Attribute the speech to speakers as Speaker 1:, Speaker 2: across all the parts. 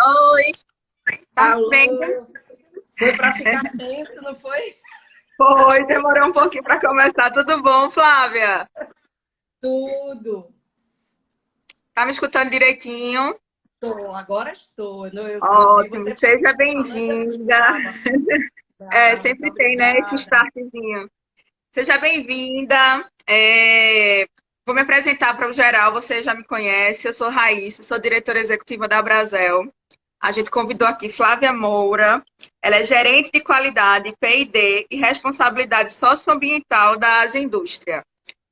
Speaker 1: Oi, tá bem?
Speaker 2: Alô, foi para ficar tenso, não foi?
Speaker 1: Foi, demorou um pouquinho para começar. Tudo bom, Flávia?
Speaker 2: Tudo.
Speaker 1: Tá me escutando direitinho?
Speaker 2: Agora estou. Eu vi
Speaker 1: Ótimo,
Speaker 2: você
Speaker 1: seja
Speaker 2: falando, eu não
Speaker 1: bem-vinda.
Speaker 2: escutava.
Speaker 1: É,
Speaker 2: Ah, muito
Speaker 1: sempre tem, né, esse
Speaker 2: obrigada.
Speaker 1: startzinho. Seja bem-vinda. Vou me apresentar para o geral, você já me conhece. Eu sou Raíssa, sou diretora executiva da Brasel. A gente convidou aqui Flávia Moura. Ela é gerente de qualidade, P&D e responsabilidade socioambiental da Indústria.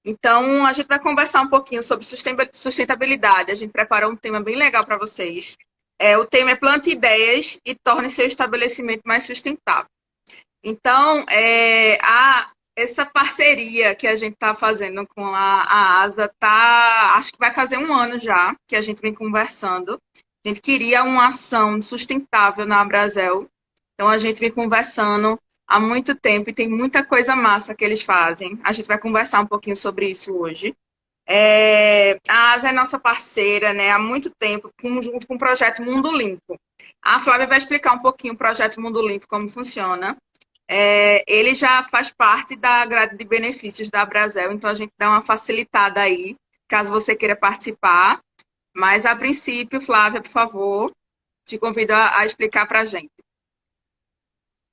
Speaker 1: Então, a gente vai conversar um pouquinho sobre sustentabilidade. A gente preparou um tema bem legal para vocês. O tema é plante ideias e torne seu estabelecimento mais sustentável. Então, essa parceria que a gente está fazendo com a ASA, acho que vai fazer um ano já que a gente vem conversando. A gente queria uma ação sustentável na Brasel. Então, a gente vem conversando há muito tempo e tem muita coisa massa que eles fazem. A gente vai conversar um pouquinho sobre isso hoje. A ASA é nossa parceira, né, há muito tempo, junto com o projeto Mundo Limpo. A Flávia vai explicar um pouquinho o projeto Mundo Limpo, como funciona. Ele já faz parte da grade de benefícios da Brasel, então a gente dá uma facilitada aí, caso você queira participar. Mas, a princípio, Flávia, por favor, te convido a explicar para a gente.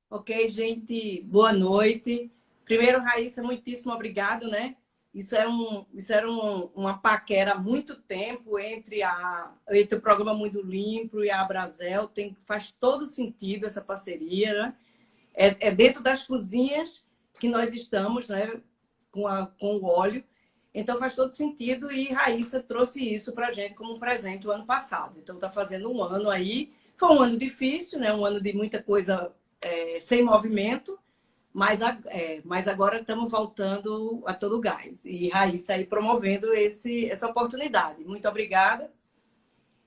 Speaker 2: Ok, gente, boa noite. Primeiro, Raíssa, muitíssimo obrigado, né? Uma paquera há muito tempo entre o programa Muito Limpo e a Brasel. Faz todo sentido essa parceria, né? É dentro das cozinhas que nós estamos, né? Com o óleo. Então faz todo sentido e Raíssa trouxe isso para a gente como um presente o ano passado. Então está fazendo um ano aí. Foi um ano difícil, né? Um ano de muita coisa sem movimento, mas agora estamos voltando a todo gás. E Raíssa aí promovendo essa oportunidade. Muito obrigada.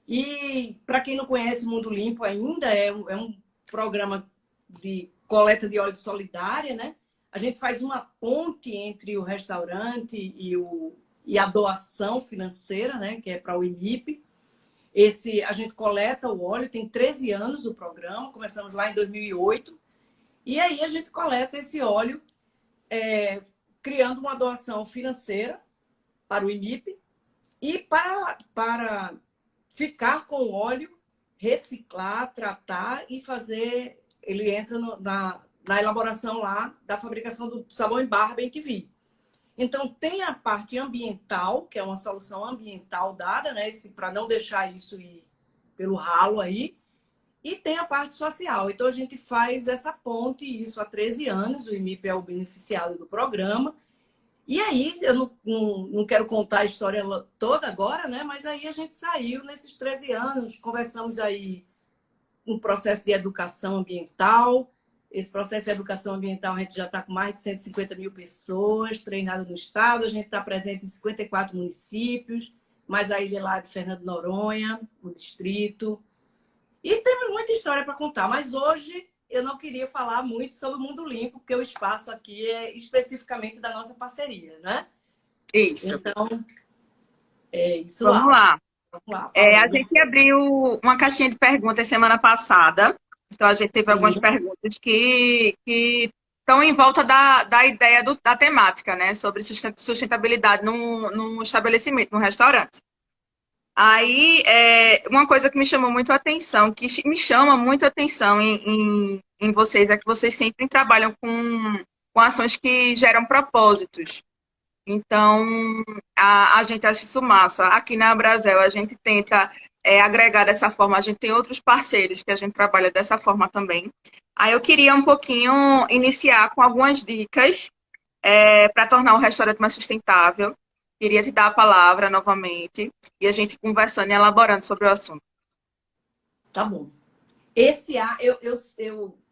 Speaker 2: E para quem não conhece o Mundo Limpo ainda, é um programa de coleta de óleo solidária, né? A gente faz uma ponte entre o restaurante e a doação financeira, né? Que é para o IMIP. A gente coleta o óleo, tem 13 anos o programa, começamos lá em 2008. E aí a gente coleta esse óleo criando uma doação financeira para o IMIP e para ficar com o óleo, reciclar, tratar e fazer. Ele entra na elaboração lá da fabricação do sabão em barra bem que vi. Então, tem a parte ambiental, que é uma solução ambiental dada, né? Para não deixar isso ir pelo ralo aí. E tem a parte social. Então, a gente faz essa ponte, isso há 13 anos. O IMIP é o beneficiário do programa. E aí, eu não quero contar a história toda agora, né? Mas aí a gente saiu nesses 13 anos, conversamos aí um processo de educação ambiental. Esse processo de educação ambiental, a gente já está com mais de 150 mil pessoas treinadas no estado. A gente está presente em 54 municípios, mais a ilha lá de Fernando de Noronha, o distrito. E temos muita história para contar, mas hoje eu não queria falar muito sobre o Mundo Limpo, porque o espaço aqui é especificamente da nossa parceria, né?
Speaker 1: Isso.
Speaker 2: Então, é isso
Speaker 1: Vamos
Speaker 2: lá.
Speaker 1: lá.
Speaker 2: Vamos lá,
Speaker 1: A
Speaker 2: falando.
Speaker 1: gente abriu uma caixinha de perguntas semana passada. Então, a gente teve algumas
Speaker 2: Sim,
Speaker 1: perguntas que estão em volta da ideia da temática, né? Sobre sustentabilidade num estabelecimento, num restaurante. Aí, uma coisa que me chamou muito a atenção, que me chama muito a atenção em vocês, é que vocês sempre trabalham com ações que geram propósitos. Então, a gente acha isso massa. Aqui na Brasel, a gente tenta agregar dessa forma. A gente tem outros parceiros que a gente trabalha dessa forma também. Aí eu queria um pouquinho iniciar com algumas dicas para tornar o restaurante mais sustentável. Queria te dar a palavra novamente e a gente conversando e elaborando sobre o assunto.
Speaker 2: tá bom. Eu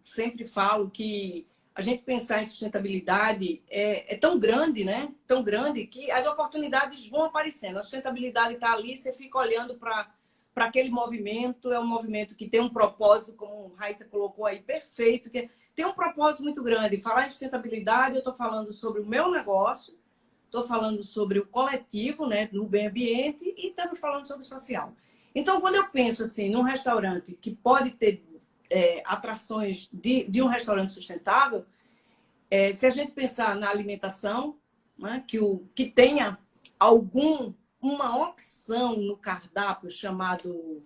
Speaker 2: sempre falo que a gente pensar em sustentabilidade é tão grande, né? Tão grande que as oportunidades vão aparecendo. A sustentabilidade está ali, você fica olhando para aquele movimento. É um movimento que tem um propósito, como a Raíssa colocou aí, perfeito, que tem um propósito muito grande. Falar em sustentabilidade, eu estou falando sobre o meu negócio, estou falando sobre o coletivo, né, do meio ambiente e estamos falando sobre o social. Então, quando eu penso assim, num restaurante que pode ter atrações de um restaurante sustentável, se a gente pensar na alimentação, né, que tenha uma opção no cardápio chamado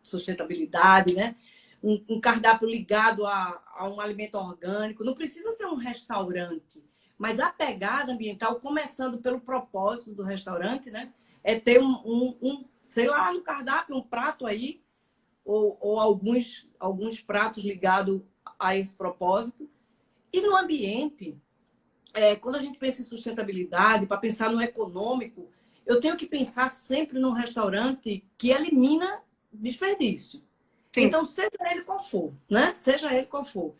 Speaker 2: sustentabilidade, né? Um cardápio ligado a um alimento orgânico. Não precisa ser um restaurante, mas a pegada ambiental, começando pelo propósito do restaurante, né? É ter sei lá, no cardápio, um prato aí, ou alguns pratos ligados a esse propósito. E no ambiente, quando a gente pensa em sustentabilidade, para pensar no econômico, eu tenho que pensar sempre num restaurante que elimina desperdício.
Speaker 1: Sim.
Speaker 2: Então, seja ele qual for, né? Seja ele qual for.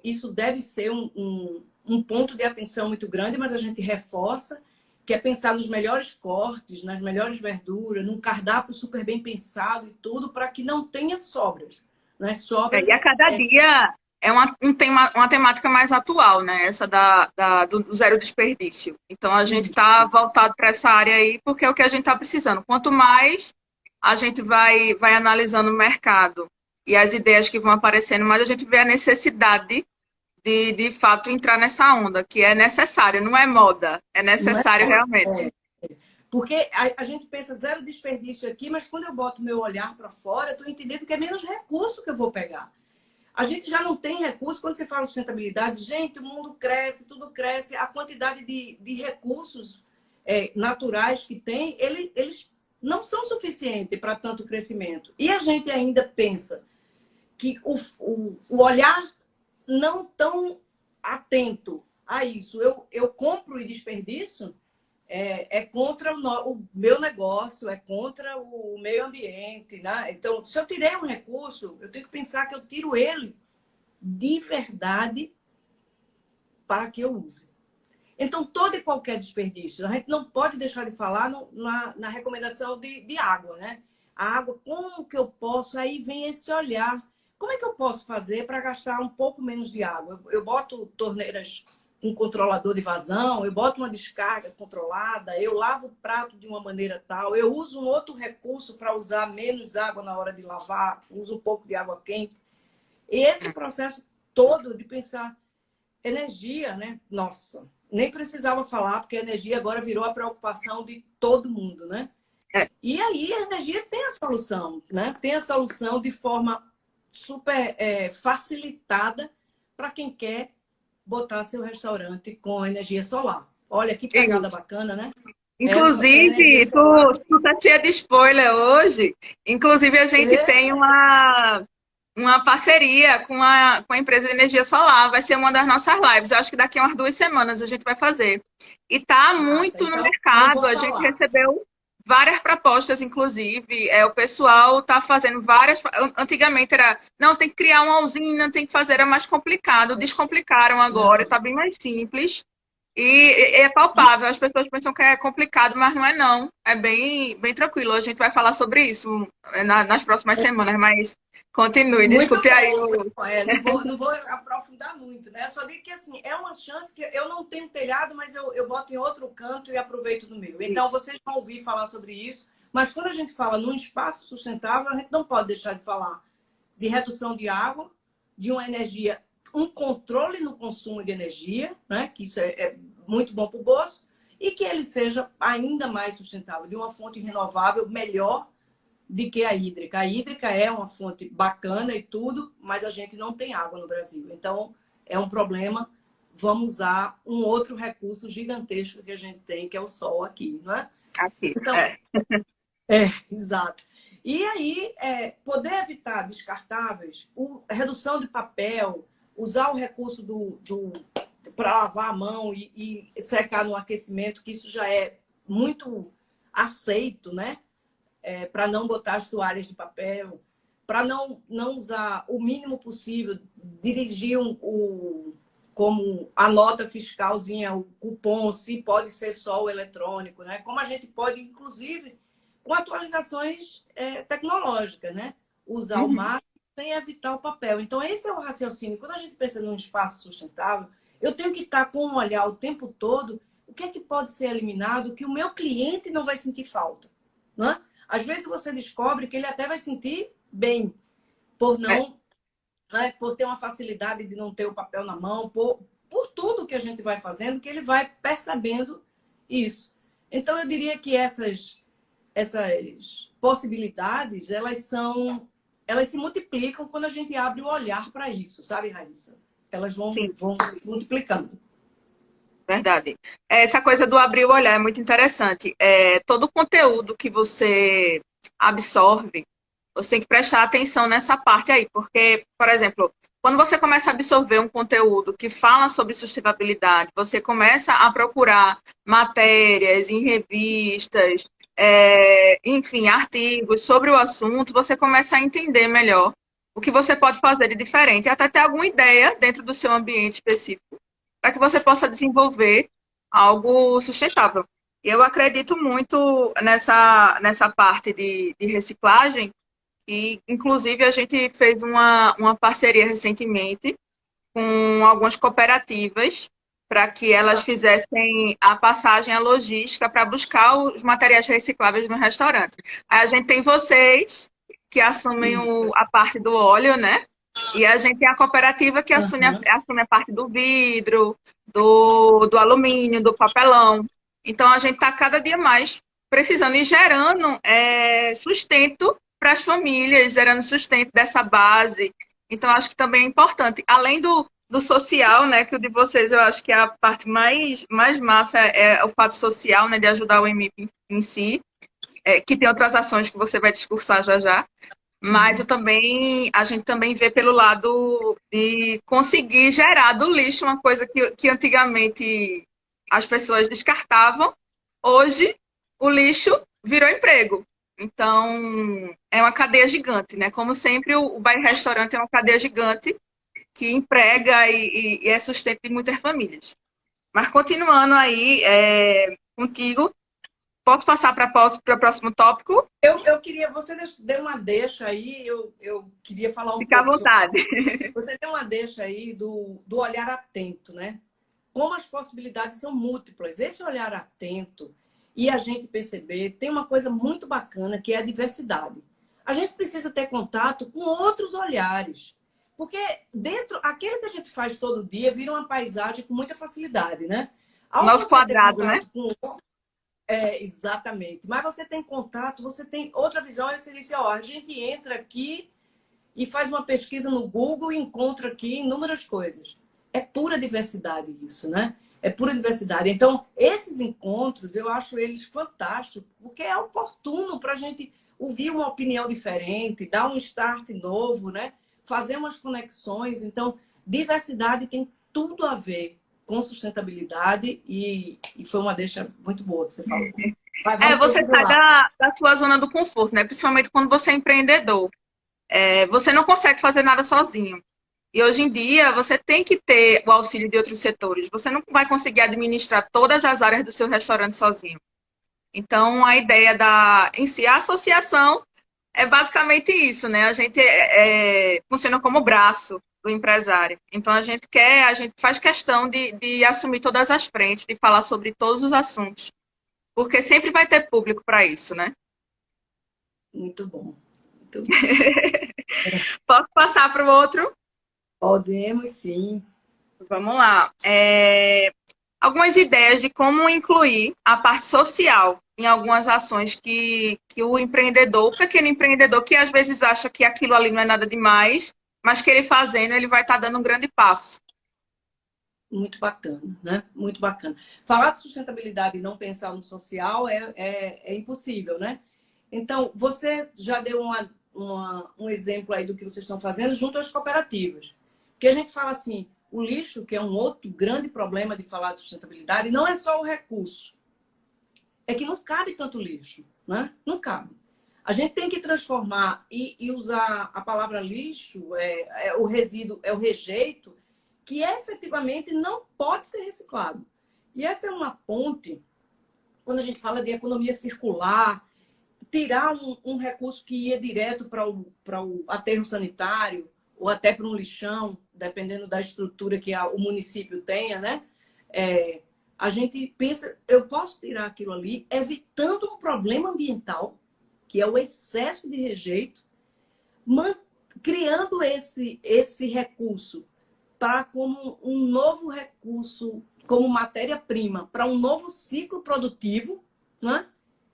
Speaker 2: Isso deve ser um ponto de atenção muito grande, mas a gente reforça, que é pensar nos melhores cortes, nas melhores verduras, num cardápio super bem pensado e tudo, para que não tenha sobras. Né?
Speaker 1: E
Speaker 2: Sobras
Speaker 1: a cada dia é uma temática mais atual, né? Essa do zero desperdício. Então, a gente está voltado para essa área aí, porque é o que a gente está precisando. Quanto mais a gente vai analisando o mercado e as ideias que vão aparecendo, mais a gente vê a necessidade de fato entrar nessa onda, que é necessário, não é moda, é
Speaker 2: não é
Speaker 1: necessário
Speaker 2: moda.
Speaker 1: realmente.
Speaker 2: Porque a gente pensa zero desperdício aqui, mas quando eu boto meu olhar para fora, eu estou entendendo que é menos recurso que eu vou pegar. A gente já não tem recurso. Quando você fala de sustentabilidade, gente, o mundo cresce, tudo cresce. A quantidade de recursos naturais que tem, eles não são suficientes para tanto crescimento. E a gente ainda pensa que o olhar não tão atento a isso. Eu compro e desperdiço, contra o meu negócio, é contra o meio ambiente. Né? Então, se eu tirei um recurso, eu tenho que pensar que eu tiro ele de verdade para que eu use. Então, todo e qualquer desperdício, a gente não pode deixar de falar na recomendação de água, né? A água, como que eu posso? Aí vem esse olhar. Como é que eu posso fazer para gastar um pouco menos de água? Eu boto torneiras com controlador de vazão, eu boto uma descarga controlada, eu lavo o prato de uma maneira tal, eu uso um outro recurso para usar menos água na hora de lavar, uso um pouco de água quente. E esse processo todo de pensar energia, né? Nossa, nem precisava falar, porque a energia agora virou a preocupação de todo mundo, né? E aí a energia tem a solução, né? Tem a solução de forma super facilitada para quem quer botar seu restaurante com energia solar. Olha que pegada bacana, né? Energia
Speaker 1: Inclusive,
Speaker 2: solar.
Speaker 1: tu tá cheia de spoiler hoje. Inclusive, a gente tem uma parceria com a empresa de energia solar. Vai ser uma das nossas lives. Eu acho que daqui a umas 2 semanas a gente vai fazer. E tá
Speaker 2: Massa,
Speaker 1: muito no
Speaker 2: então não
Speaker 1: mercado.
Speaker 2: vou
Speaker 1: A gente
Speaker 2: falar.
Speaker 1: recebeu várias propostas, inclusive. O pessoal tá fazendo várias. Antigamente era, não, tem que criar uma usina, tem que fazer, era mais complicado. Descomplicaram agora,
Speaker 2: Não.
Speaker 1: tá bem mais simples. E é palpável, as pessoas pensam que é complicado, mas não é não. É bem tranquilo. A gente vai falar sobre isso nas próximas semanas, mas continue,
Speaker 2: Muito
Speaker 1: desculpe aí.
Speaker 2: bom, muito bom. Não vou aprofundar muito, né? Só digo que assim, é uma chance que eu não tenho telhado, mas eu boto em outro canto e aproveito no meu. Então,
Speaker 1: Isso.
Speaker 2: vocês vão ouvir falar sobre isso, mas quando a gente fala num espaço sustentável, a gente não pode deixar de falar de redução de água, de uma energia, um controle no consumo de energia, né? Que isso é muito bom para o bolso, e que ele seja ainda mais sustentável, de uma fonte renovável melhor de que a hídrica. A hídrica é uma fonte bacana e tudo, mas a gente não tem água no Brasil. Então, é um problema. Vamos usar um outro recurso gigantesco que a gente tem, que é o sol aqui, não é?
Speaker 1: Aqui.
Speaker 2: Então, exato. E aí, poder evitar descartáveis, a redução de papel, usar o recurso para lavar a mão e secar no aquecimento, que isso já é muito aceito, né? Para não botar as toalhas de papel, para não usar o mínimo possível, dirigir como a nota fiscalzinha, o cupom, se pode ser só o eletrônico, né? Como a gente pode, inclusive, com atualizações tecnológicas, né? Usar o máximo sem evitar o papel. Então, esse é o raciocínio. Quando a gente pensa num espaço sustentável, eu tenho que estar com um olhar o tempo todo, o que é que pode ser eliminado, que o meu cliente não vai sentir falta, né? Às vezes você descobre que ele até vai sentir bem, por
Speaker 1: É,
Speaker 2: não, né, por ter uma facilidade de não ter o papel na mão, por tudo que a gente vai fazendo, que ele vai percebendo isso. Então, eu diria que essas possibilidades, elas se multiplicam quando a gente abre o olhar para isso, sabe, Raíssa? Elas
Speaker 1: sim,
Speaker 2: vão se multiplicando.
Speaker 1: verdade. Essa coisa do abrir o olhar é muito interessante. Todo o conteúdo que você absorve, você tem que prestar atenção nessa parte aí, porque, por exemplo, quando você começa a absorver um conteúdo que fala sobre sustentabilidade, você começa a procurar matérias em revistas, enfim, artigos sobre o assunto, você começa a entender melhor o que você pode fazer de diferente, e até ter alguma ideia dentro do seu ambiente específico, para que você possa desenvolver algo sustentável. Eu acredito muito nessa parte de reciclagem, e, inclusive, a gente fez uma parceria recentemente com algumas cooperativas para que elas fizessem a passagem, a logística para buscar os materiais recicláveis no restaurante. Aí a gente tem vocês que assumem a parte do óleo, né? E a gente tem a cooperativa que
Speaker 2: Uhum.
Speaker 1: assume a parte do vidro, do alumínio, do papelão. Então a gente está cada dia mais precisando e gerando sustento para as famílias, gerando sustento dessa base. Então, acho que também é importante. Além do social, né, que o de vocês eu acho que é a parte mais massa é o fato social, né, de ajudar o MIP em si, que tem outras ações que você vai discursar já já. Mas a gente também vê pelo lado de conseguir gerar do lixo uma coisa que antigamente as pessoas descartavam. Hoje, o lixo virou emprego. Então, é uma cadeia gigante, né? Como sempre, o bairro restaurante é uma cadeia gigante que emprega e é sustento de muitas famílias. Mas continuando aí contigo, posso passar para o próximo tópico?
Speaker 2: Eu queria, você deu uma deixa aí, eu queria falar um
Speaker 1: Fica à
Speaker 2: pouco sobre.
Speaker 1: vontade.
Speaker 2: Você deu uma deixa aí do olhar atento, né? Como as possibilidades são múltiplas. Esse olhar atento e a gente perceber, tem uma coisa muito bacana que é a diversidade. A gente precisa ter contato com outros olhares. Porque aquele que a gente faz todo dia vira uma paisagem com muita facilidade, né? Ao
Speaker 1: Nosso
Speaker 2: você ter
Speaker 1: quadrado, né?
Speaker 2: contato com exatamente. Mas você tem contato, você tem outra visão. Aí você disse, ó, a gente entra aqui e faz uma pesquisa no Google e encontra aqui inúmeras coisas. É pura diversidade isso, né? É pura diversidade. Então, esses encontros, eu acho eles fantásticos, porque é oportuno para a gente ouvir uma opinião diferente, dar um start novo, né? Fazer umas conexões. Então, diversidade tem tudo a ver com sustentabilidade e foi uma deixa muito boa que você falou. Mas vamos
Speaker 1: Você
Speaker 2: continuar
Speaker 1: sai
Speaker 2: lá.
Speaker 1: da sua zona do conforto, né? Principalmente quando você é empreendedor. Você não consegue fazer nada sozinho. E hoje em dia, você tem que ter o auxílio de outros setores. Você não vai conseguir administrar todas as áreas do seu restaurante sozinho. Então, a ideia em si, a associação é basicamente isso, né? A gente funciona como braço do empresário. Então, a gente faz questão de assumir todas as frentes, de falar sobre todos os assuntos. Porque sempre vai ter público para isso, né?
Speaker 2: Muito bom. Muito bom.
Speaker 1: Posso passar para o outro?
Speaker 2: Podemos sim.
Speaker 1: Vamos lá. Algumas ideias de como incluir a parte social em algumas ações que o empreendedor, o pequeno empreendedor, que às vezes acha que aquilo ali não é nada demais, mas que ele fazendo, ele vai estar dando um grande passo.
Speaker 2: Muito bacana, né? Muito bacana. Falar de sustentabilidade e não pensar no social é impossível, né? Então, você já deu um exemplo aí do que vocês estão fazendo junto às cooperativas. Porque a gente fala assim, o lixo, que é um outro grande problema de falar de sustentabilidade, não é só o recurso. É que não cabe tanto lixo, né? Não cabe. A gente tem que transformar e usar a palavra lixo, o resíduo, é o rejeito, que efetivamente não pode ser reciclado. E essa é uma ponte, quando a gente fala de economia circular, tirar um recurso que ia direto para o aterro sanitário, ou até para um lixão, dependendo da estrutura que o município tenha, né? A gente pensa, eu posso tirar aquilo ali, evitando um problema ambiental, que é o excesso de rejeito, criando esse recurso para como um novo recurso, como matéria-prima para um novo ciclo produtivo, né?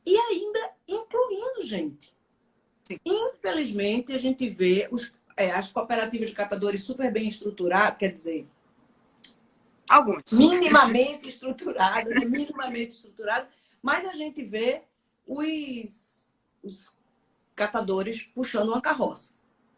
Speaker 2: E ainda incluindo gente.
Speaker 1: Sim.
Speaker 2: Infelizmente, a gente vê as cooperativas de catadores super bem estruturadas, quer dizer,
Speaker 1: Alguns.
Speaker 2: minimamente estruturadas, né? Minimamente estruturadas, mas a gente vê os catadores puxando uma carroça.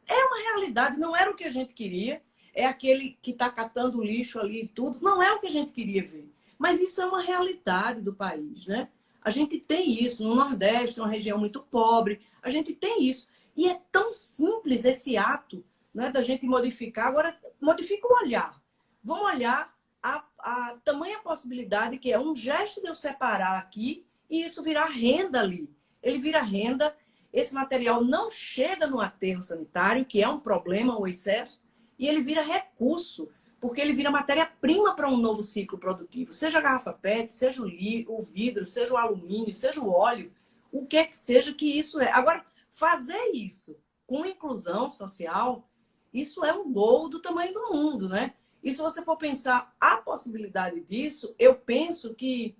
Speaker 2: É uma realidade, não era o que a gente queria, é aquele que está catando lixo ali e tudo, não é o que a gente queria ver. Mas isso é uma realidade do país, né? A gente tem isso no Nordeste, uma região muito pobre, a gente tem isso. E é tão simples esse ato, né, da gente modificar. Agora, modifica o olhar. Vamos olhar a tamanha possibilidade que é um gesto de eu separar aqui e isso virar renda ali. Ele vira renda, esse material não chega no aterro sanitário, que é um problema, o excesso, e ele vira recurso, porque ele vira matéria-prima para um novo ciclo produtivo. Seja a garrafa PET, seja o vidro, seja o alumínio, seja o óleo, o que é que seja que isso é. Agora, fazer isso com inclusão social, isso é um gol do tamanho do mundo, né? E se você for pensar a possibilidade disso, eu penso que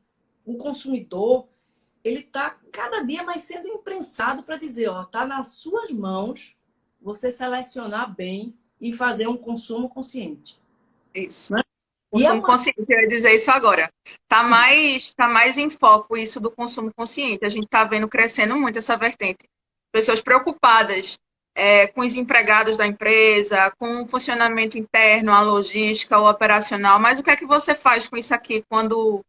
Speaker 2: o consumidor, ele está cada dia mais sendo imprensado para dizer, ó, está nas suas mãos você selecionar bem e fazer um consumo consciente.
Speaker 1: Isso.
Speaker 2: Né? E é
Speaker 1: Consumo consciente, eu ia dizer isso agora. Tá mais em foco isso do consumo consciente. A gente está vendo crescendo muito essa vertente. Pessoas preocupadas com os empregados da empresa, com o funcionamento interno, a logística, o operacional. Mas o que é que você faz com isso aqui quando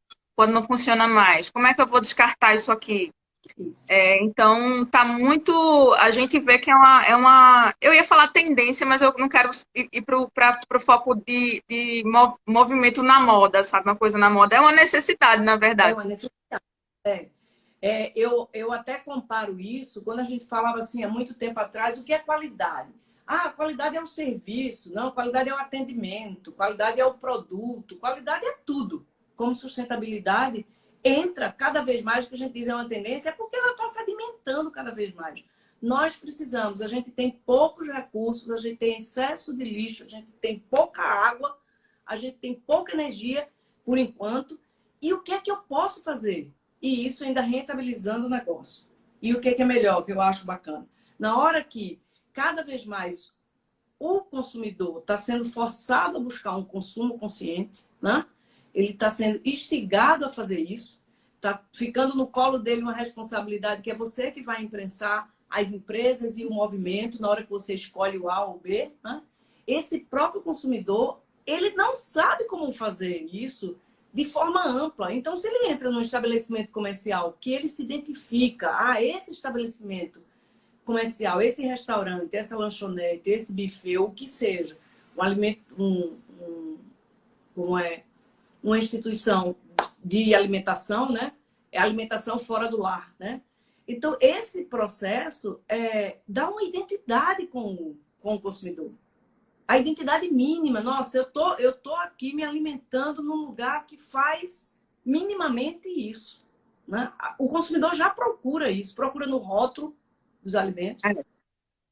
Speaker 1: não funciona mais? Como é que eu vou descartar isso aqui?
Speaker 2: Isso.
Speaker 1: Então, tá muito. A gente vê que é uma. Eu ia falar tendência, mas eu não quero ir para o foco de movimento na moda, sabe? Uma coisa na moda. É uma necessidade, na
Speaker 2: É
Speaker 1: verdade.
Speaker 2: uma necessidade. Eu até comparo isso quando a gente falava assim há muito tempo atrás, o que é qualidade? Ah, qualidade é o serviço, não, qualidade é o atendimento, qualidade é o produto, qualidade é tudo. Como sustentabilidade entra cada vez mais, o que a gente diz é uma tendência, é porque ela está se alimentando cada vez mais. Nós precisamos, a gente tem poucos recursos, a gente tem excesso de lixo, a gente tem pouca água, a gente tem pouca energia, por enquanto. E o que é que eu posso fazer? E isso ainda rentabilizando o negócio. E o que é melhor, que eu acho bacana? Na hora que cada vez mais o consumidor está sendo forçado a buscar um consumo consciente, né? Ele está sendo instigado a fazer isso, está ficando no colo dele uma responsabilidade que é você que vai imprensar as empresas e o movimento na hora que você escolhe o A ou o B. Né? Esse próprio consumidor, ele não sabe como fazer isso de forma ampla. Então, se ele entra num estabelecimento comercial que ele se identifica, esse estabelecimento comercial, esse restaurante, essa lanchonete, esse buffet, o que seja, um alimento, uma instituição de alimentação, né? É alimentação fora do lar, né? Então, esse processo dá uma identidade com o consumidor. A identidade mínima. Nossa, eu tô aqui me alimentando num lugar que faz minimamente isso. Né? O consumidor já procura isso, procura no rótulo dos alimentos,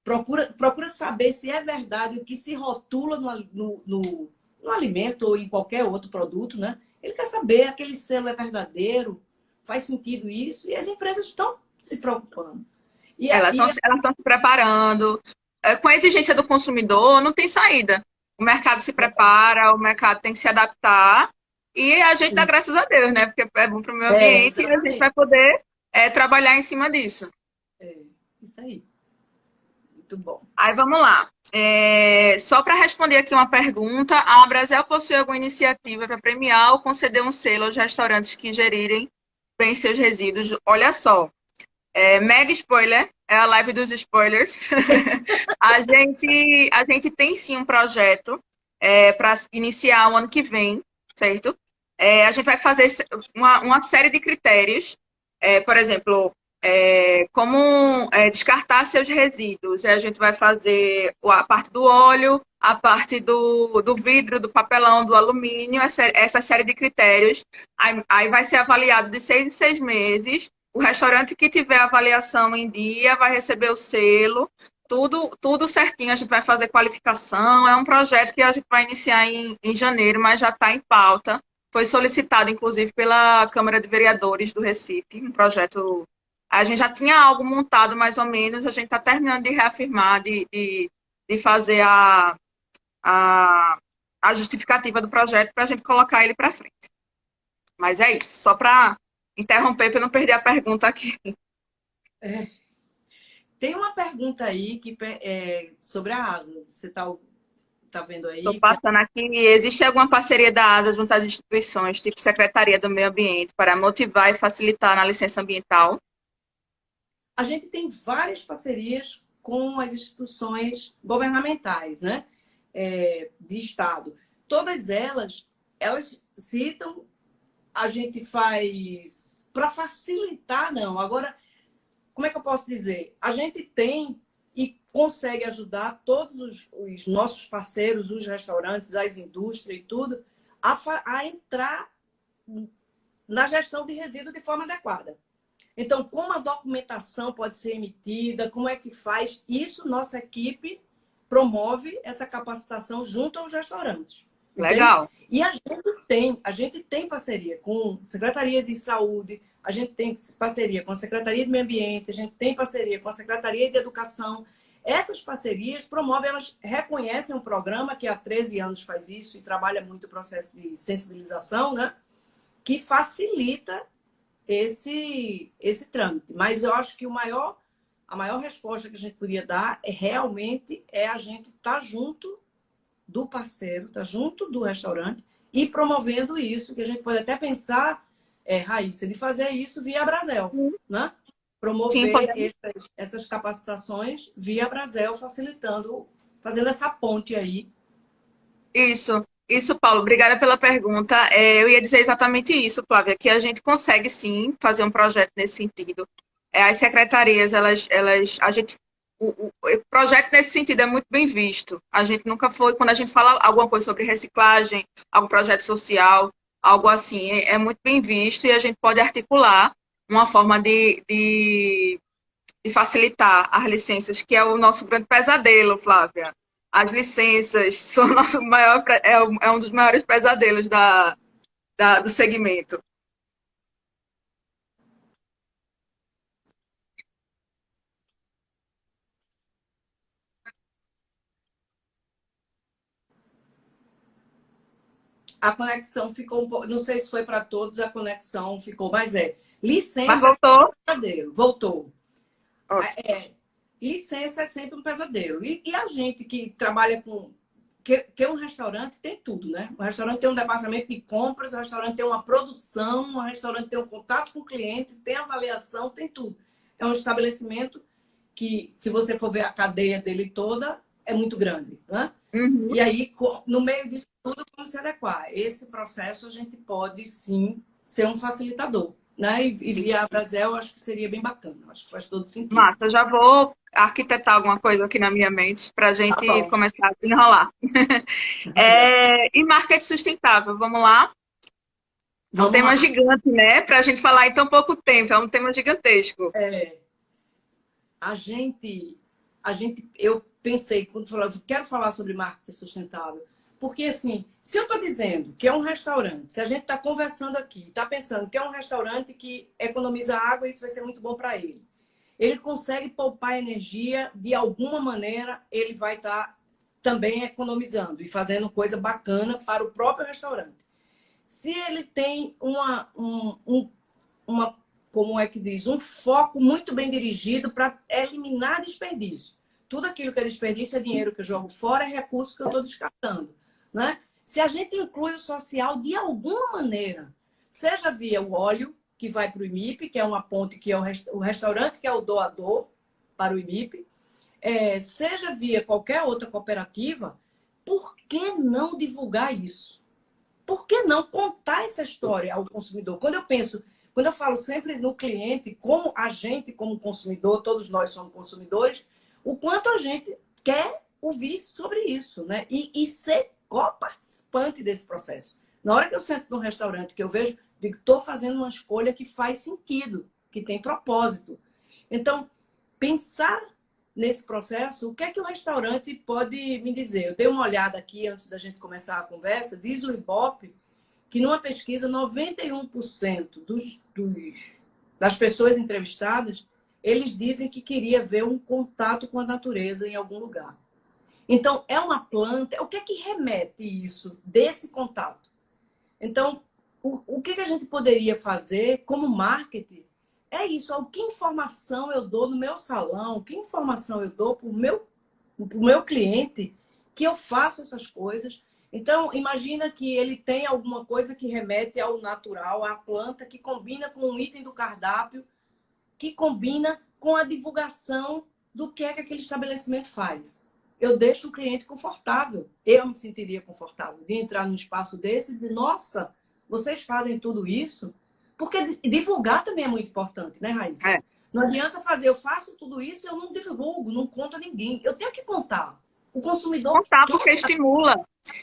Speaker 2: procura saber se é verdade o que se rotula no alimento ou em qualquer outro produto, né? Ele quer saber aquele selo é verdadeiro, faz sentido isso, e as empresas estão se preocupando.
Speaker 1: Elas estão se preparando. Com a exigência do consumidor, não tem saída. O mercado se prepara, o mercado tem que se adaptar, e a gente dá graças a Deus, né? Porque é bom para o meio ambiente e a gente vai poder trabalhar em cima disso.
Speaker 2: Isso aí. Muito bom.
Speaker 1: Aí vamos lá. Só para responder aqui uma pergunta, a Abrazel possui alguma iniciativa para premiar ou conceder um selo aos restaurantes que gerirem bem seus resíduos? Olha só, mega spoiler, é a live dos spoilers. A gente tem sim um projeto para iniciar o ano que vem, certo? A gente vai fazer uma série de critérios, por exemplo, como descartar seus resíduos. A gente vai fazer a parte do óleo, a parte do vidro, do papelão, do alumínio, essa série de critérios. Aí vai ser avaliado de 6 em 6 meses. O restaurante que tiver avaliação em dia vai receber o selo, tudo certinho. A gente vai fazer qualificação. É um projeto que a gente vai iniciar em janeiro, mas já está em pauta. Foi solicitado, inclusive, pela Câmara de Vereadores do Recife, um projeto. A gente já tinha algo montado, mais ou menos, a gente está terminando de reafirmar, de fazer a, a justificativa do projeto para a gente colocar ele para frente. Mas é isso, só para interromper para não perder a pergunta aqui.
Speaker 2: É. Tem uma pergunta aí que sobre a ASA. Você tá vendo
Speaker 1: Estou
Speaker 2: aí?
Speaker 1: passando aqui. Existe alguma parceria da ASA junto às instituições, tipo Secretaria do Meio Ambiente, para motivar e facilitar na licença ambiental?
Speaker 2: A gente tem várias parcerias com as instituições governamentais, né? De Estado. Todas elas citam, a gente faz para facilitar, não. Agora, como é que eu posso dizer? A gente tem e consegue ajudar todos os nossos parceiros, os restaurantes, as indústrias e tudo, a entrar na gestão de resíduos de forma adequada. Então, como a documentação pode ser emitida, como é que faz, isso nossa equipe promove essa capacitação junto aos restaurantes. Entende?
Speaker 1: Legal.
Speaker 2: E a gente tem parceria com a Secretaria de Saúde, a gente tem parceria com a Secretaria de Meio Ambiente, a gente tem parceria com a Secretaria de Educação. Essas parcerias promovem, elas reconhecem um programa que há 13 anos faz isso e trabalha muito o processo de sensibilização, né? Que facilita esse trâmite. Mas eu acho que a maior resposta que a gente podia dar realmente a gente estar junto do parceiro, estar junto do restaurante e promovendo isso, que a gente pode até pensar, Raíssa, de fazer isso via Brasel, né?
Speaker 1: Sim,
Speaker 2: Promover essas capacitações via Brasel, facilitando, fazendo essa ponte aí.
Speaker 1: Isso, Paulo. Obrigada pela pergunta. Eu ia dizer exatamente isso, Flávia, que a gente consegue sim fazer um projeto nesse sentido. As secretarias, o projeto nesse sentido é muito bem visto. A gente nunca foi, quando a gente fala alguma coisa sobre reciclagem, algum projeto social, algo assim, é muito bem visto e a gente pode articular uma forma de facilitar as licenças, que é o nosso grande pesadelo, Flávia. As licenças são o nosso maior, é um dos maiores pesadelos do segmento.
Speaker 2: A conexão ficou um pouco, não sei se foi para todos, a conexão ficou, mas
Speaker 1: Mas
Speaker 2: licença é sempre
Speaker 1: voltou?
Speaker 2: um pesadelo. Voltou.
Speaker 1: Ótimo.
Speaker 2: Licença é sempre um pesadelo. E a gente que trabalha com. Que um restaurante tem tudo, né? O restaurante tem um departamento de compras, o restaurante tem uma produção, o restaurante tem um contato com o cliente, tem avaliação, tem tudo. É um estabelecimento que, se você for ver a cadeia dele toda, é muito grande, né?
Speaker 1: Uhum.
Speaker 2: E aí, no meio disso tudo, como se adequar? Esse processo a gente pode, sim, ser um facilitador, né? E via a Brasel, acho que seria bem bacana. Acho que faz todo sentido.
Speaker 1: Massa, eu já vou arquitetar alguma coisa aqui na minha mente para a
Speaker 2: Tá
Speaker 1: gente
Speaker 2: bom.
Speaker 1: começar a desenrolar. E marketing sustentável, vamos lá? É um
Speaker 2: Vamos
Speaker 1: tema
Speaker 2: lá.
Speaker 1: gigante, né? Para a gente falar em tão pouco tempo, é um tema gigantesco.
Speaker 2: É, a gente, eu pensei, quando falou, eu quero falar sobre marketing sustentável, porque assim, se eu estou dizendo que é um restaurante, se a gente está conversando aqui, está pensando que é um restaurante que economiza água, isso vai ser muito bom para ele. Ele consegue poupar energia, de alguma maneira, ele vai estar também economizando e fazendo coisa bacana para o próprio restaurante. Se ele tem uma como é que diz, um foco muito bem dirigido para eliminar desperdício. Tudo aquilo que é desperdício é dinheiro que eu jogo fora, é recurso que eu estou descartando. Né? Se a gente inclui o social de alguma maneira, seja via o óleo, que vai para o IMIP, que é uma ponte que é o restaurante, que é o doador para o IMIP, seja via qualquer outra cooperativa, por que não divulgar isso? Por que não contar essa história ao consumidor? Quando eu falo sempre no cliente, como a gente, como consumidor, todos nós somos consumidores, o quanto a gente quer ouvir sobre isso, né? E ser co-participante desse processo. Na hora que eu sento num restaurante, que eu vejo, digo, estou fazendo uma escolha que faz sentido. que tem propósito. Então, pensar nesse processo, o que é que o restaurante pode me dizer? Eu dei uma olhada aqui antes da gente começar a conversa, diz o Ibope que numa pesquisa 91% das pessoas entrevistadas, eles dizem que queria ver um contato com a natureza em algum lugar. Então, é uma planta, o que é que remete isso, desse contato? Então, o que a gente poderia fazer como marketing é isso, que informação eu dou no meu salão, que informação eu dou para o meu cliente que eu faço essas coisas. Então, imagina que ele tem alguma coisa que remete ao natural, à planta, que combina com um item do cardápio, que combina com a divulgação do que é que aquele estabelecimento faz. Eu deixo o cliente confortável. Eu me sentiria confortável de entrar num espaço desse e dizer, nossa, vocês fazem tudo isso? Porque divulgar também é muito importante, né, Raíssa?
Speaker 1: É.
Speaker 2: Não adianta fazer, eu faço tudo isso e eu não divulgo, não conto a ninguém. Eu tenho que contar. O consumidor
Speaker 1: Contar
Speaker 2: quer
Speaker 1: porque
Speaker 2: saber.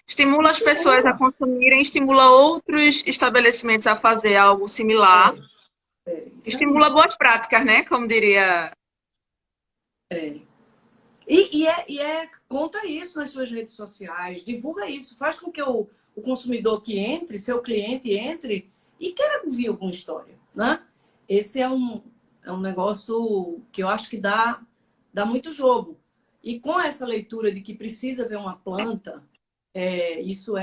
Speaker 1: estimula as pessoas a consumirem, estimula outros estabelecimentos a fazer algo similar,
Speaker 2: Isso aí.
Speaker 1: estimula boas práticas, né? Como diria.
Speaker 2: É. Conta isso nas suas redes sociais, divulga isso, faz com que o consumidor que entre, seu cliente entre e queira ouvir alguma história, né? Esse é um negócio que eu acho que dá muito jogo. E com essa leitura de que precisa ver uma planta, isso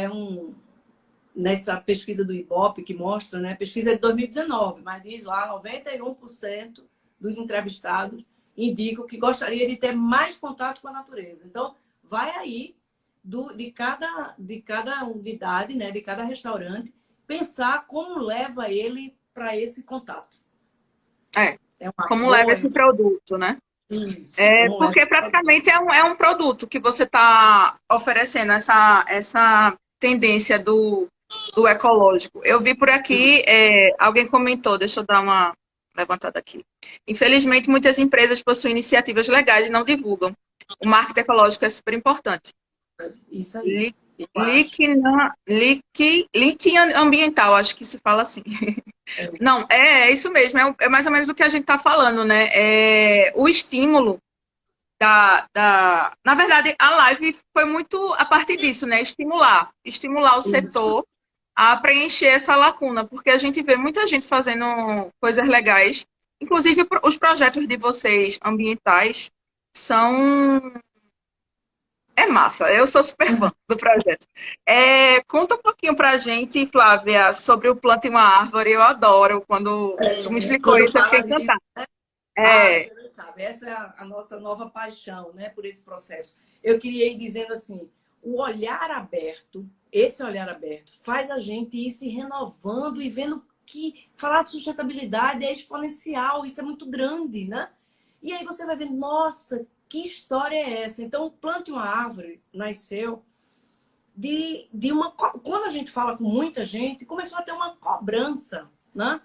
Speaker 2: nessa pesquisa do Ibope que mostra, né? A pesquisa é de 2019, mas diz lá 91% dos entrevistados indicam que gostaria de ter mais contato com a natureza. Então, vai aí de cada unidade, né? De cada restaurante, pensar como leva ele para esse contato. É um
Speaker 1: Como leva esse
Speaker 2: apoio.
Speaker 1: produto, né?
Speaker 2: Isso, como leva
Speaker 1: Porque praticamente é um produto que você está oferecendo, essa tendência do ecológico. Eu vi por aqui, alguém comentou, deixa eu dar uma levantada aqui. Infelizmente, muitas empresas possuem iniciativas legais e não divulgam. O marketing ecológico é super importante.
Speaker 2: isso aí. Eu acho.
Speaker 1: Link ambiental, acho que se fala assim. Não, é isso mesmo, é mais ou menos o que a gente está falando, né? O estímulo Na verdade, a live foi muito a partir disso, né? Estimular o setor a preencher essa lacuna, porque a gente vê muita gente fazendo coisas legais. Inclusive, os projetos de vocês ambientais são. É massa, eu sou super fã do projeto. Conta um pouquinho pra gente, Flávia, sobre o Plante uma Árvore. Eu adoro. Quando tu me explicou
Speaker 2: Quando
Speaker 1: isso, eu fiquei
Speaker 2: fala disso,
Speaker 1: encantada.
Speaker 2: você não sabe, essa é a nossa nova paixão, né, por esse processo. Eu queria ir dizendo assim, o olhar aberto, esse olhar aberto, faz a gente ir se renovando e vendo que falar de sustentabilidade é exponencial, isso é muito grande, né? E aí você vai ver, nossa, que história é essa? Então, Plante uma Árvore nasceu de uma... Quando a gente fala com muita gente, começou a ter uma cobrança, né?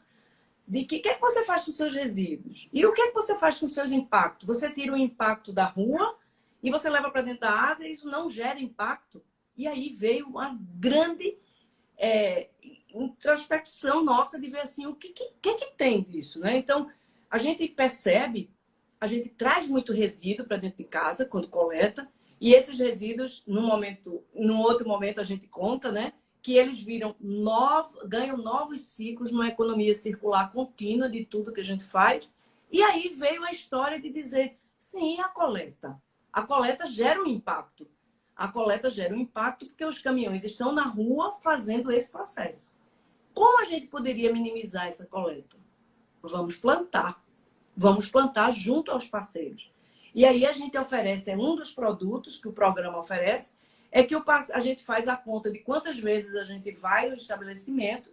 Speaker 2: De que é que você faz com os seus resíduos? E o que é que você faz com os seus impactos? Você tira o impacto da rua e você leva para dentro da Ásia e isso não gera impacto. E aí veio uma grande introspecção nossa de ver assim, o que tem disso, né? Então, a gente percebe, a gente traz muito resíduo para dentro de casa quando coleta, e esses resíduos, num outro momento a gente conta, né? Que eles ganham novos ciclos numa economia circular contínua de tudo que a gente faz. E aí veio a história de dizer, sim, a coleta. A coleta gera um impacto. A coleta gera um impacto porque os caminhões estão na rua fazendo esse processo. Como a gente poderia minimizar essa coleta? Vamos plantar. Vamos plantar junto aos parceiros. E aí a gente oferece, um dos produtos que o programa oferece, é que a gente faz a conta de quantas vezes a gente vai no estabelecimento,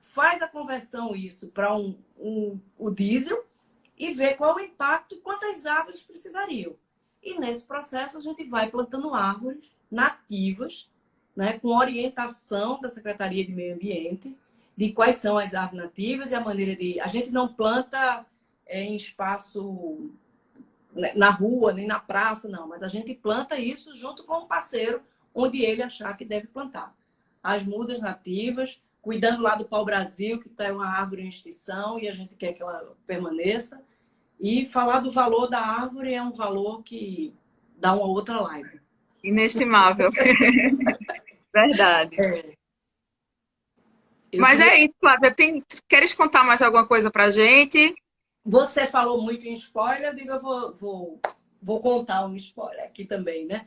Speaker 2: faz a conversão isso para o diesel e vê qual o impacto e quantas árvores precisariam. E nesse processo a gente vai plantando árvores nativas, né, com orientação da Secretaria de Meio Ambiente, de quais são as árvores nativas e a maneira de... A gente não planta em espaço na rua, nem na praça, não. Mas a gente planta isso junto com o parceiro, onde ele achar que deve plantar. As mudas nativas, cuidando lá do pau-brasil, que está uma árvore em extinção e a gente quer que ela permaneça. E falar do valor da árvore é um valor que dá uma outra live.
Speaker 1: Inestimável. Verdade.
Speaker 2: É. Eu
Speaker 1: Mas
Speaker 2: queria...
Speaker 1: é isso, Flávia. Queres contar mais alguma coisa pra gente?
Speaker 2: Você falou muito em spoiler, eu digo, vou contar um spoiler aqui também, né?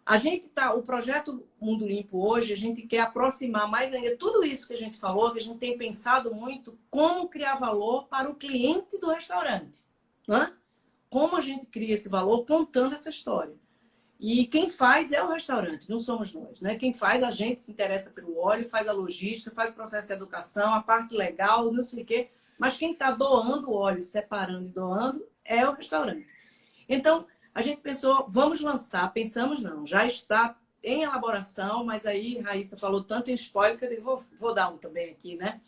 Speaker 2: A gente tá, o projeto Mundo Limpo hoje, a gente quer aproximar mais ainda tudo isso que a gente falou, que a gente tem pensado muito, como criar valor para o cliente do restaurante, né? Como a gente cria esse valor contando essa história. E quem faz é o restaurante, não somos nós, né? Quem faz, a gente se interessa pelo óleo, faz a logística, faz o processo de educação, a parte legal, não sei o quê. Mas quem está doando o óleo, separando e doando, é o restaurante. Então, a gente pensou, vamos lançar, pensamos não, já está em elaboração, mas aí Raíssa falou tanto em spoiler que eu digo, vou dar um também aqui, né?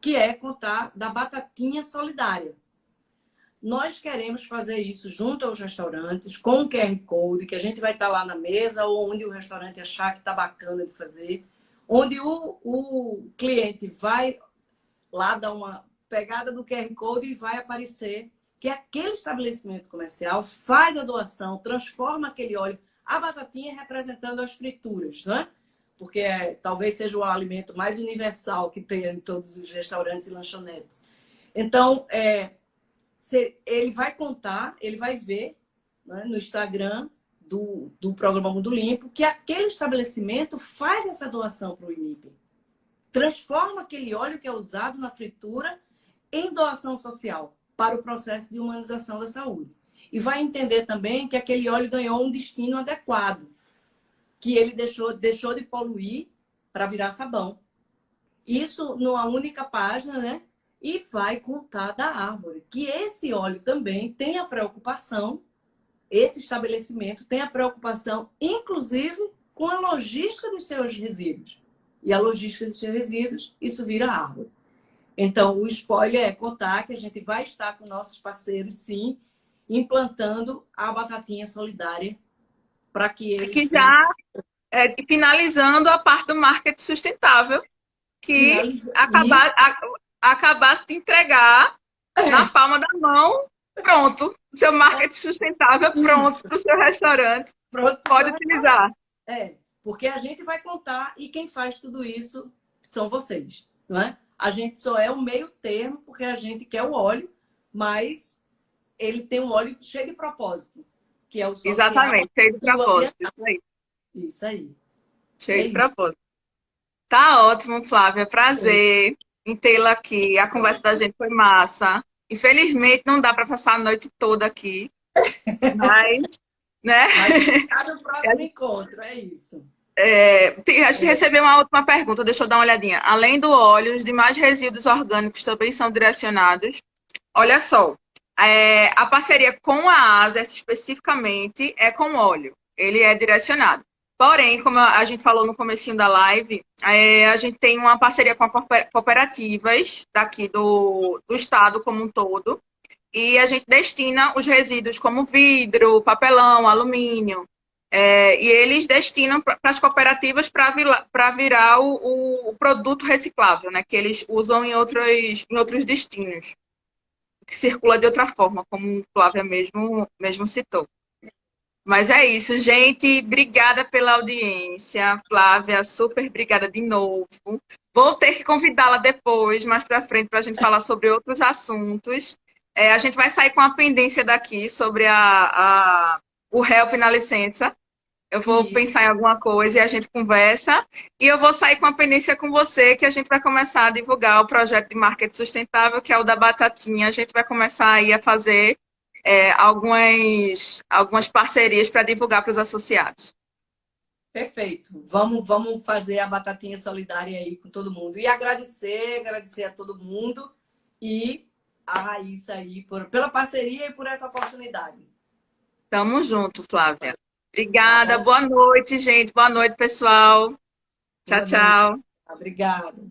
Speaker 2: Que é contar da batatinha solidária. Nós queremos fazer isso junto aos restaurantes, com o QR Code, que a gente vai estar lá na mesa, ou onde o restaurante achar que está bacana de fazer, onde o cliente vai lá dar uma pegada do QR Code e vai aparecer que aquele estabelecimento comercial faz a doação, transforma aquele óleo, a batatinha representando as frituras, né? Porque talvez seja o alimento mais universal que tem em todos os restaurantes e lanchonetes. Então, ele vai contar, ele vai ver, né, no Instagram do programa Mundo Limpo que aquele estabelecimento faz essa doação para o INIP. Transforma aquele óleo que é usado na fritura em doação social para o processo de humanização da saúde. E vai entender também que aquele óleo ganhou um destino adequado, que ele deixou de poluir para virar sabão. Isso numa única página, né? E vai contar da árvore, que esse óleo também tem a preocupação, esse estabelecimento tem a preocupação, inclusive, com a logística dos seus resíduos. E a logística dos seus resíduos, isso vira árvore. Então, o spoiler é contar que a gente vai estar com nossos parceiros, sim, implantando a batatinha solidária para que eles
Speaker 1: Aqui já finalizando a parte do marketing sustentável, que
Speaker 2: finalizem isso.
Speaker 1: acabasse de entregar na palma da mão, pronto. Seu marketing sustentável pronto para o seu restaurante.
Speaker 2: Pronto,
Speaker 1: Pode utilizar.
Speaker 2: Porque a gente vai contar e quem faz tudo isso são vocês, não é? A gente só é um meio termo porque a gente quer o óleo, mas ele tem um óleo cheio de propósito, que é o social.
Speaker 1: Exatamente, cheio de propósito.
Speaker 2: Isso aí.
Speaker 1: Cheio de propósito. Tá ótimo, Flávia. Prazer em tê-la aqui. A conversa da gente foi massa. Infelizmente, não dá para passar a noite toda aqui. Mas, né?
Speaker 2: Mas ficar no próximo encontro, é isso.
Speaker 1: A gente recebeu uma última pergunta, deixa eu dar uma olhadinha. Além do óleo, os demais resíduos orgânicos também são direcionados. Olha só, a parceria com a ASA especificamente é com óleo. Ele é direcionado. Porém, como a gente falou no comecinho da live, a gente tem uma parceria com cooperativas daqui do estado como um todo. E a gente destina os resíduos como vidro, papelão, alumínio. E eles destinam para as cooperativas para virar o produto reciclável, né? Que eles usam em outros destinos. Que circula de outra forma, como o Flávia mesmo citou. Mas é isso, gente. Obrigada pela audiência. Flávia, super obrigada de novo. Vou ter que convidá-la depois, mais para frente, para a gente falar sobre outros assuntos. A gente vai sair com a pendência daqui sobre o Help na licença. Eu vou pensar em alguma coisa e a gente conversa. E eu vou sair com a pendência com você, que a gente vai começar a divulgar o projeto de marketing sustentável, que é o da Batatinha. A gente vai começar aí a fazer algumas parcerias para divulgar para os associados.
Speaker 2: Perfeito. Vamos fazer a batatinha solidária aí com todo mundo. E agradecer a todo mundo e a Raíssa aí pela parceria e por essa oportunidade.
Speaker 1: Tamo junto, Flávia. Obrigada. Boa noite, gente. Boa noite, pessoal. Tchau, tchau.
Speaker 2: Obrigada.